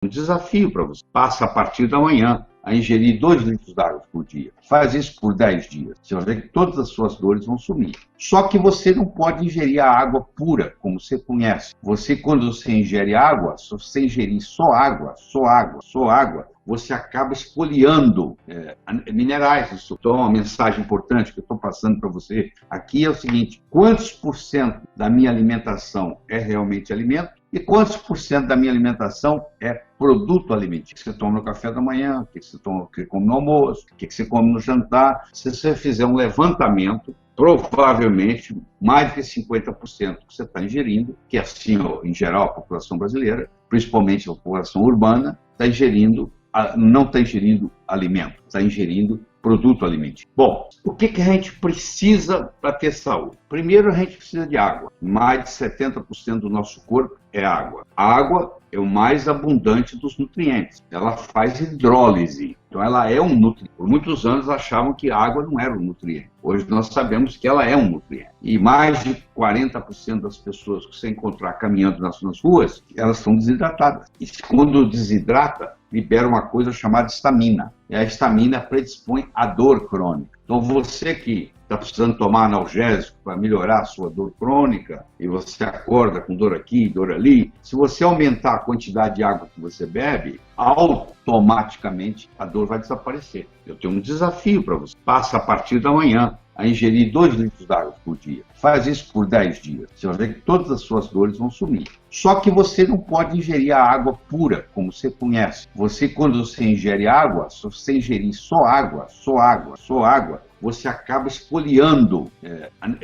Um desafio para você. Passa a partir da manhã a ingerir 2 litros d'água por dia. Faz isso por 10 dias. Você vai ver que todas as suas dores vão sumir. Só que você não pode ingerir a água pura, como você conhece. Quando você ingere água, se você ingerir só água, você acaba espoliando minerais. Então, uma mensagem importante que eu estou passando para você aqui é o seguinte: quantos por cento da minha alimentação é realmente alimento? E quantos por cento da minha alimentação é produto alimentício? O que você toma no café da manhã, o que você come no almoço, o que você come no jantar. Se você fizer um levantamento, provavelmente mais de 50% que você está ingerindo, que é assim, em geral, a população brasileira, principalmente a população urbana, não está ingerindo alimento, está ingerindo produto alimentício. Bom, o que a gente precisa para ter saúde? Primeiro, a gente precisa de água. Mais de 70% do nosso corpo é água. A água é o mais abundante dos nutrientes. Ela faz hidrólise. Então, ela é um nutriente. Por muitos anos achavam que a água não era um nutriente. Hoje nós sabemos que ela é um nutriente. E mais de 40% das pessoas que você encontrar caminhando nas ruas, elas são desidratadas. E quando desidrata, libera uma coisa chamada histamina. E a histamina predispõe à dor crônica. Então, você que está precisando tomar analgésico para melhorar a sua dor crônica, e você acorda com dor aqui, dor ali, se você aumentar a quantidade de água que você bebe, automaticamente a dor vai desaparecer. Eu tenho um desafio para você. Passa a partir da manhã a ingerir 2 litros d'água por dia. Faz isso por 10 dias. Você vai ver que todas as suas dores vão sumir. Só que você não pode ingerir a água pura, como você conhece. Quando você ingere água, se você ingerir só água, você acaba espoliando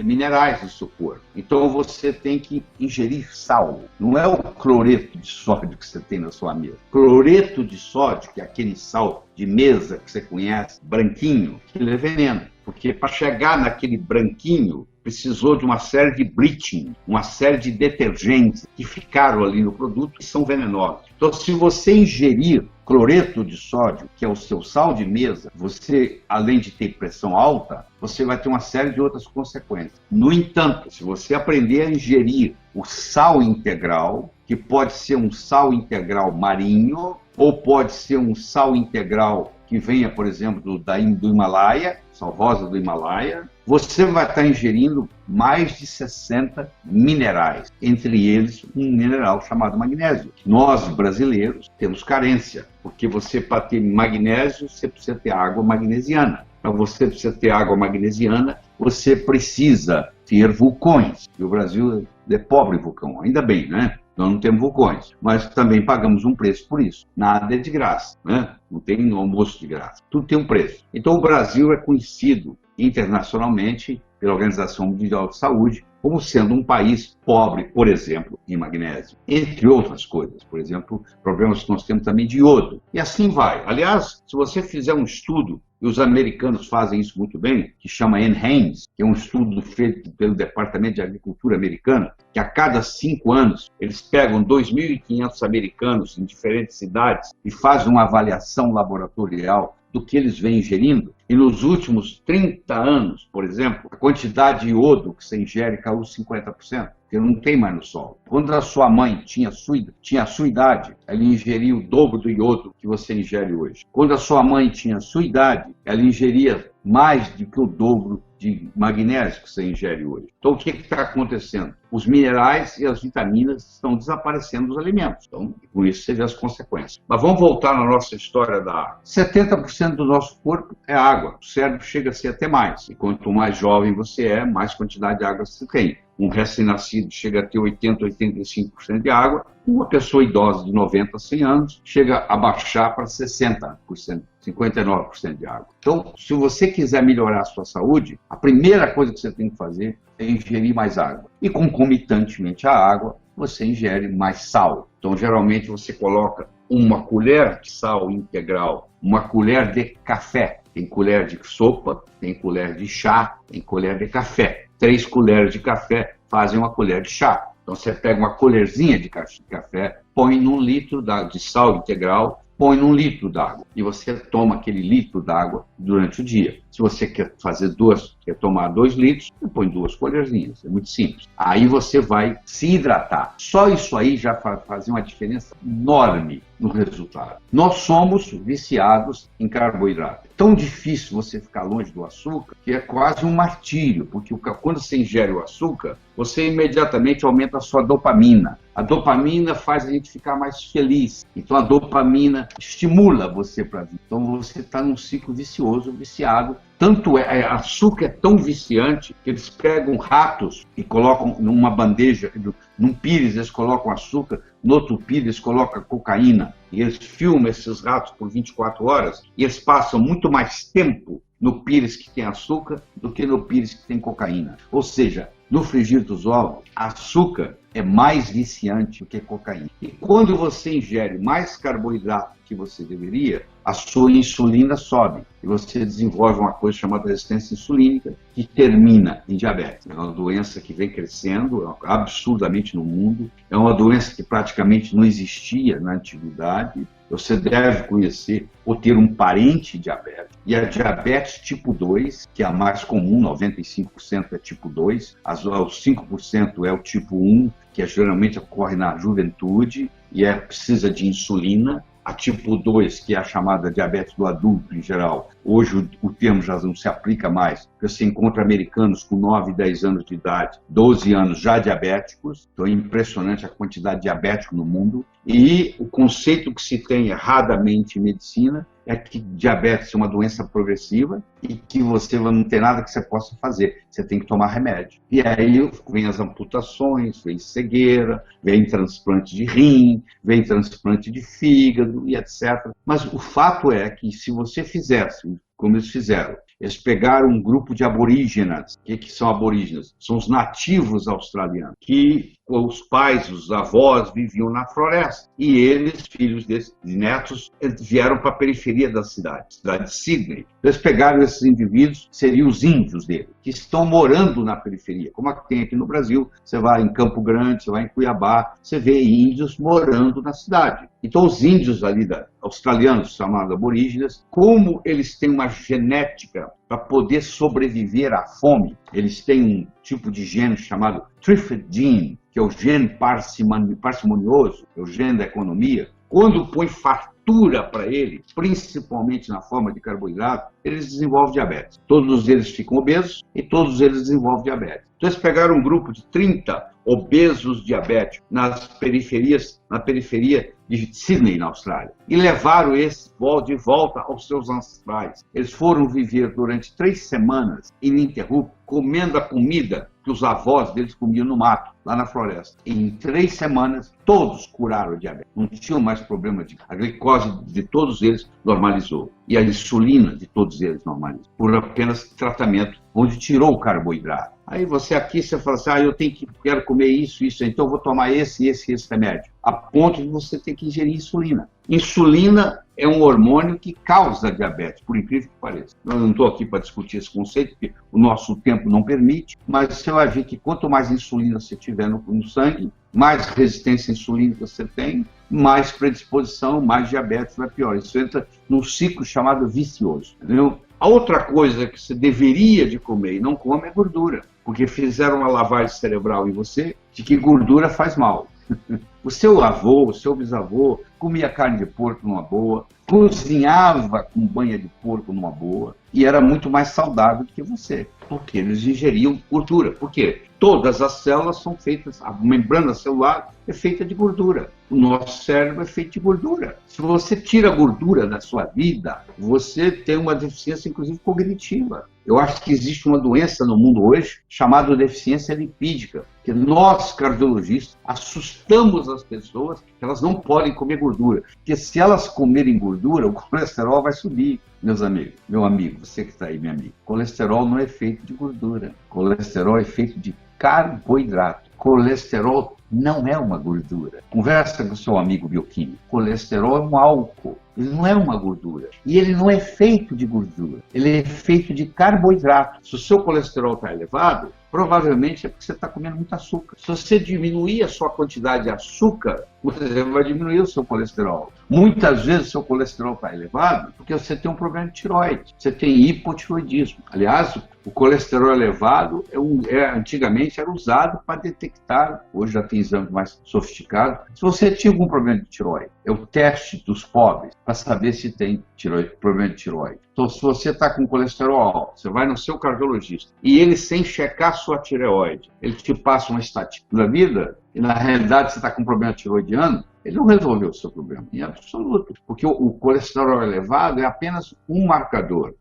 minerais do seu corpo. Então você tem que ingerir sal. Não é o cloreto de sódio que você tem na sua mesa. Cloreto de sódio, que é aquele sal de mesa que você conhece, branquinho, ele é veneno. Porque para chegar naquele branquinho, precisou de uma série de bleaching, uma série de detergentes que ficaram ali no produto e são venenosos. Então, se você ingerir cloreto de sódio, que é o seu sal de mesa, você, além de ter pressão alta, você vai ter uma série de outras consequências. No entanto, se você aprender a ingerir o sal integral, que pode ser um sal integral marinho, ou pode ser um sal integral que venha, por exemplo, do Himalaia, sal rosa do Himalaia, você vai estar ingerindo mais de 60 minerais, entre eles um mineral chamado magnésio. Nós, brasileiros, temos carência, porque para ter magnésio, você precisa ter água magnesiana. Para você precisa ter água magnesiana, você precisa ter vulcões. E o Brasil é pobre em vulcão, ainda bem, né? Nós não temos vulcões, mas também pagamos um preço por isso. Nada é de graça, né? Não tem almoço de graça. Tudo tem um preço. Então o Brasil é conhecido internacionalmente pela Organização Mundial de Saúde como sendo um país pobre, por exemplo, em magnésio. Entre outras coisas, por exemplo, problemas que nós temos também de iodo. E assim vai. Aliás, se você fizer um estudo, e os americanos fazem isso muito bem, que chama NHANES, que é um estudo feito pelo Departamento de Agricultura americano, que a cada 5 anos eles pegam 2.500 americanos em diferentes cidades e fazem uma avaliação laboratorial do que eles vêm ingerindo. E nos últimos 30 anos, por exemplo, a quantidade de iodo que você ingere caiu 50%, porque não tem mais no solo. Quando a sua mãe tinha a sua idade, ela ingeria o dobro do iodo que você ingere hoje. Quando a sua mãe tinha a sua idade, ela ingeria mais do que o dobro de magnésio que você ingere hoje. Então, o que está acontecendo? Os minerais e as vitaminas estão desaparecendo dos alimentos. Então, com isso, você vê as consequências. Mas vamos voltar na nossa história da água. 70% do nosso corpo é água. O cérebro chega a ser até mais. E quanto mais jovem você é, mais quantidade de água você tem. Um recém-nascido chega a ter 80%, 85% de água. Uma pessoa idosa de 90 a 100 anos chega a baixar para 60%, 59% de água. Então, se você quiser melhorar a sua saúde, a primeira coisa que você tem que fazer é ingerir mais água. E concomitantemente à água, você ingere mais sal. Então, geralmente, você coloca uma colher de sal integral, uma colher de café. Tem colher de sopa, tem colher de chá, tem colher de café. 3 colheres de café fazem uma colher de chá. Então você pega uma colherzinha de café, põe num litro de sal integral, põe num litro d'água. E você toma aquele litro d'água durante o dia. Se você quer fazer 2 quer tomar 2 litros, você põe 2 colherzinhas, é muito simples. Aí você vai se hidratar. Só isso aí já faz uma diferença enorme no resultado. Nós somos viciados em carboidrato. Tão difícil você ficar longe do açúcar que é quase um martírio, porque quando você ingere o açúcar, você imediatamente aumenta a sua dopamina. A dopamina faz a gente ficar mais feliz. Então a dopamina estimula você para vir. Então você está num ciclo vicioso, viciado. Tanto açúcar é tão viciante que eles pegam ratos e colocam numa bandeja, num pires eles colocam açúcar, no outro pires eles colocam cocaína. E eles filmam esses ratos por 24 horas e eles passam muito mais tempo no pires que tem açúcar do que no pires que tem cocaína. Ou seja, no frigir dos ovos, açúcar é mais viciante do que cocaína. E quando você ingere mais carboidrato que você deveria, a sua insulina sobe. E você desenvolve uma coisa chamada resistência insulínica, que termina em diabetes. É uma doença que vem crescendo absurdamente no mundo. É uma doença que praticamente não existia na antiguidade. Você deve conhecer ou ter um parente diabético. E a diabetes tipo 2, que é a mais comum, 95% é tipo 2, os 5% é o tipo 1, que geralmente ocorre na juventude e precisa de insulina. A tipo 2, que é a chamada diabetes do adulto em geral, hoje o termo já não se aplica mais, porque você encontra americanos com 9, 10 anos de idade, 12 anos já diabéticos, então é impressionante a quantidade de diabéticos no mundo, e o conceito que se tem erradamente em medicina é que diabetes é uma doença progressiva e que você não tem nada que você possa fazer, você tem que tomar remédio. E aí vem as amputações, vem cegueira, vem transplante de rim, vem transplante de fígado e etc. Mas o fato é que se você fizesse, como eles fizeram, eles pegaram um grupo de aborígenas. O que são aborígenas? São os nativos australianos, que os pais, os avós viviam na floresta. E eles, filhos desses netos, vieram para a periferia da cidade de Sydney. Eles pegaram esses indivíduos, seriam os índios dele, que estão morando na periferia. Como tem aqui no Brasil, você vai em Campo Grande, você vai em Cuiabá, você vê índios morando na cidade. Então os índios ali, australianos, chamados aborígenes, como eles têm uma genética para poder sobreviver à fome, eles têm um tipo de gene chamado Trifid gene, que é o gene parcimonioso, é o gene da economia. Quando põe fartura para ele, principalmente na forma de carboidrato, eles desenvolvem diabetes. Todos eles ficam obesos e todos eles desenvolvem diabetes. Então eles pegaram um grupo de 30 obesos diabéticos na periferia de Sydney, na Austrália, e levaram esse de volta aos seus ancestrais. Eles foram viver durante 3 semanas ininterruptos, comendo a comida que os avós deles comiam no mato, lá na floresta. E em 3 semanas, todos curaram o diabetes. Não tinham mais problema a glicose de todos eles normalizou. E a insulina de todos eles normalizou. Por apenas tratamento, onde tirou o carboidrato. Aí você fala assim, eu quero comer isso, então eu vou tomar esse remédio. A ponto de você ter que ingerir insulina. Insulina é um hormônio que causa diabetes, por incrível que pareça. Eu não estou aqui para discutir esse conceito, porque o nosso tempo não permite, mas você vai ver que quanto mais insulina você tiver no sangue, mais resistência insulínica você tem, mais predisposição, mais diabetes vai pior. Isso entra num ciclo chamado vicioso, entendeu? A outra coisa que você deveria de comer e não come é gordura, porque fizeram uma lavagem cerebral em você de que gordura faz mal. O seu avô, o seu bisavô comia carne de porco numa boa, cozinhava com banha de porco numa boa e era muito mais saudável do que você, porque eles ingeriam gordura. Por quê? Todas as células são feitas, a membrana celular é feita de gordura. O nosso cérebro é feito de gordura. Se você tira a gordura da sua vida, você tem uma deficiência, inclusive, cognitiva. Eu acho que existe uma doença no mundo hoje chamada deficiência lipídica, que nós, cardiologistas, assustamos as pessoas que elas não podem comer gordura. Porque se elas comerem gordura, o colesterol vai subir, meus amigos. Meu amigo, você que está aí, meu amigo. Colesterol não é feito de gordura. Colesterol é feito de carboidrato. Colesterol não é uma gordura. Conversa com seu amigo bioquímico. Colesterol é um álcool. Ele não é uma gordura. E ele não é feito de gordura. Ele é feito de carboidrato. Se o seu colesterol está elevado, provavelmente é porque você está comendo muito açúcar. Se você diminuir a sua quantidade de açúcar, você vai diminuir o seu colesterol. Muitas vezes o seu colesterol está elevado porque você tem um problema de tireoide. Você tem hipotireoidismo. Aliás, o colesterol elevado antigamente era usado para detectar, hoje já tem exames mais sofisticados, se você tinha algum problema de tireoide. É o teste dos pobres para saber se tem problema de tireoide. Então, se você está com colesterol alto, você vai no seu cardiologista e ele, sem checar sua tireoide, ele te passa uma estatística da vida e, na realidade, você está com um problema tireoidiano, ele não resolveu o seu problema, em absoluto. Porque o colesterol elevado é apenas um marcador.